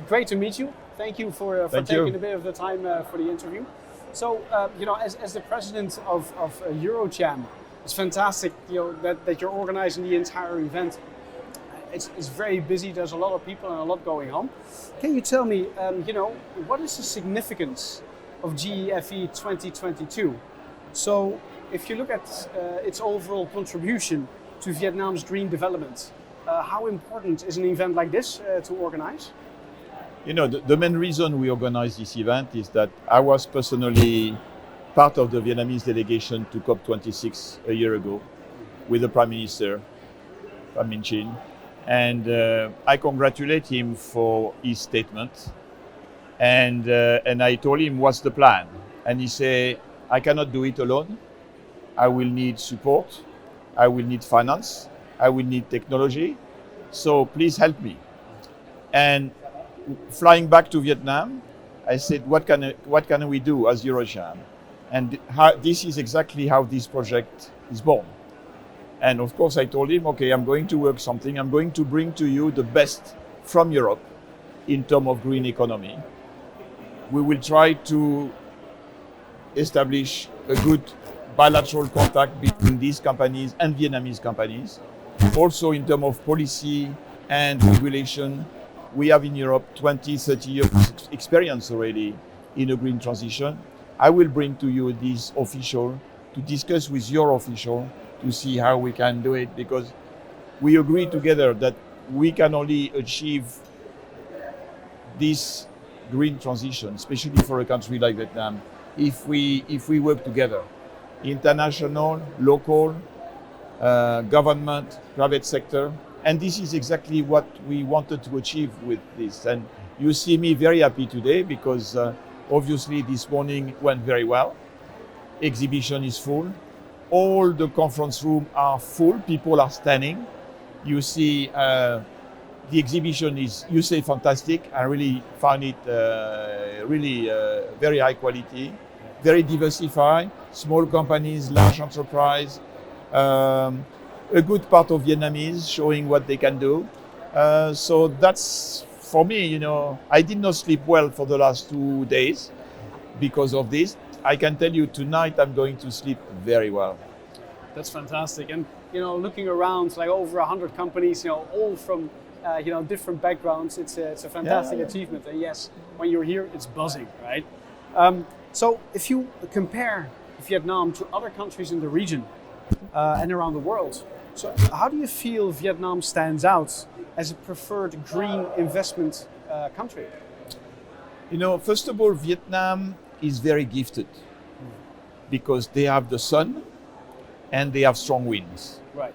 great to meet you. Thank you for taking a bit of the time for the interview. So, as the president of EuroCham, it's fantastic, that you're organizing the entire event. It's very busy. There's a lot of people and a lot going on. Can you tell me, what is the significance of GEFE 2022? So, if you look at its overall contribution to Vietnam's green development, how important is an event like this to organize? The main reason we organize this event is that I was personally part of the Vietnamese delegation to COP26 a year ago with the Prime Minister, Alain Cany, and I congratulate him for his statement. And I told him, what's the plan? And he said, I cannot do it alone. I will need support. I will need finance. I will need technology. So please help me. And flying back to Vietnam, I said, what can we do as EuroCham? And this is exactly how this project is born. And of course, I told him, okay, I'm going to work something. I'm going to bring to you the best from Europe in terms of green economy. We will try to establish a good bilateral contact between these companies and Vietnamese companies. Also in terms of policy and regulation, we have in Europe 20, 30 years experience already in a green transition. I will bring to you this official to discuss with your official to see how we can do it, because we agree together that we can only achieve this green transition, especially for a country like Vietnam, if we work together. International, local, government, private sector. And this is exactly what we wanted to achieve with this. And you see me very happy today because obviously this morning went very well. Exhibition is full. All the conference rooms are full. People are standing. You see the exhibition is, you say, fantastic. I really found it really very high quality, very diversified, small companies, large enterprise, a good part of Vietnamese showing what they can do. So that's, for me, I did not sleep well for the last 2 days because of this. I can tell you tonight I'm going to sleep very well. That's fantastic. And, looking around, like over 100 companies, all from, different backgrounds, it's a fantastic achievement. And yes, when you're here, it's buzzing, right? So if you compare Vietnam to other countries in the region and around the world, so how do you feel Vietnam stands out as a preferred green investment country? First of all, Vietnam is very gifted because they have the sun and they have strong winds. Right.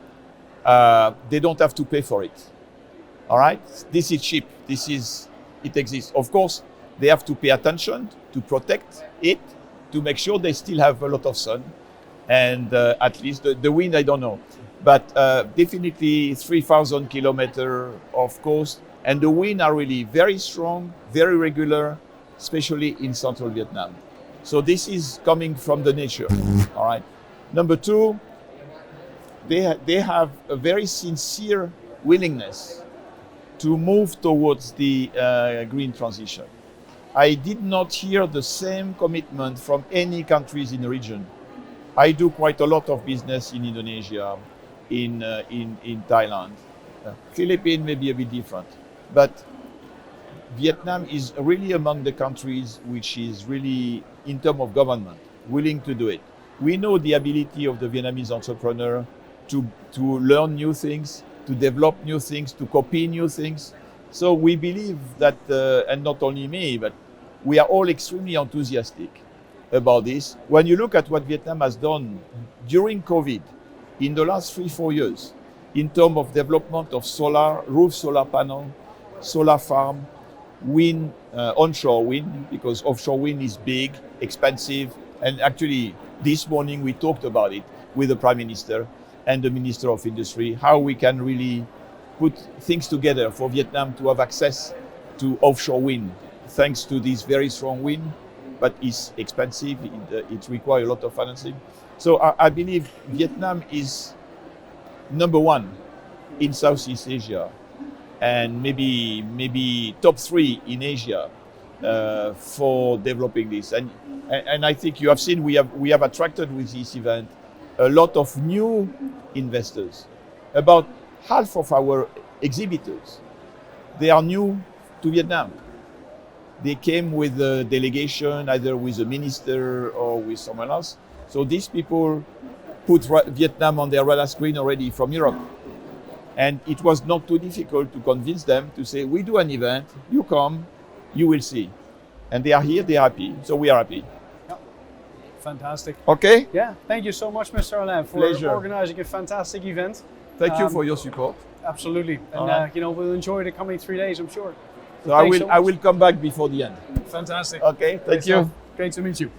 They don't have to pay for it. All right? This is cheap. It exists. Of course, they have to pay attention to protect it, to make sure they still have a lot of sun. And at least the wind, I don't know. But definitely 3,000 kilometers of coast. And the wind are really very strong, very regular, especially in central Vietnam. So this is coming from the nature. All right. Number two, they have a very sincere willingness to move towards the green transition. I did not hear the same commitment from any countries in the region. I do quite a lot of business in Indonesia, in Thailand. Philippines may be a bit different, but Vietnam is really among the countries which is really, in terms of government, willing to do it. We know the ability of the Vietnamese entrepreneur to learn new things, to develop new things, to copy new things. So we believe that, and not only me, but we are all extremely enthusiastic about this. When you look at what Vietnam has done during COVID, in the last 3-4 years, in terms of development of solar, roof solar panel, solar farm, wind, onshore wind, because offshore wind is big, expensive, and actually this morning we talked about it with the Prime Minister and the Minister of Industry, how we can really put things together for Vietnam to have access to offshore wind, thanks to this very strong wind, but it's expensive, it requires a lot of financing. So I believe Vietnam is number one in Southeast Asia and maybe top 3 in Asia for developing this. And I think you have seen we have attracted with this event a lot of new investors. About half of our exhibitors, they are new to Vietnam. They came with a delegation, either with a minister or with someone else. So these people put Vietnam on their radar screen already from Europe. And it was not too difficult to convince them to say, we do an event, you come, you will see. And they are here, they are happy, so we are happy. Yeah. Fantastic. Okay? Yeah, thank you so much, Mr. Alain, for organizing a fantastic event. Thank you for your support. Absolutely. And we'll enjoy the coming 3 days, I'm sure. So I will come back before the end. Fantastic. Okay, thank you. Great to meet you.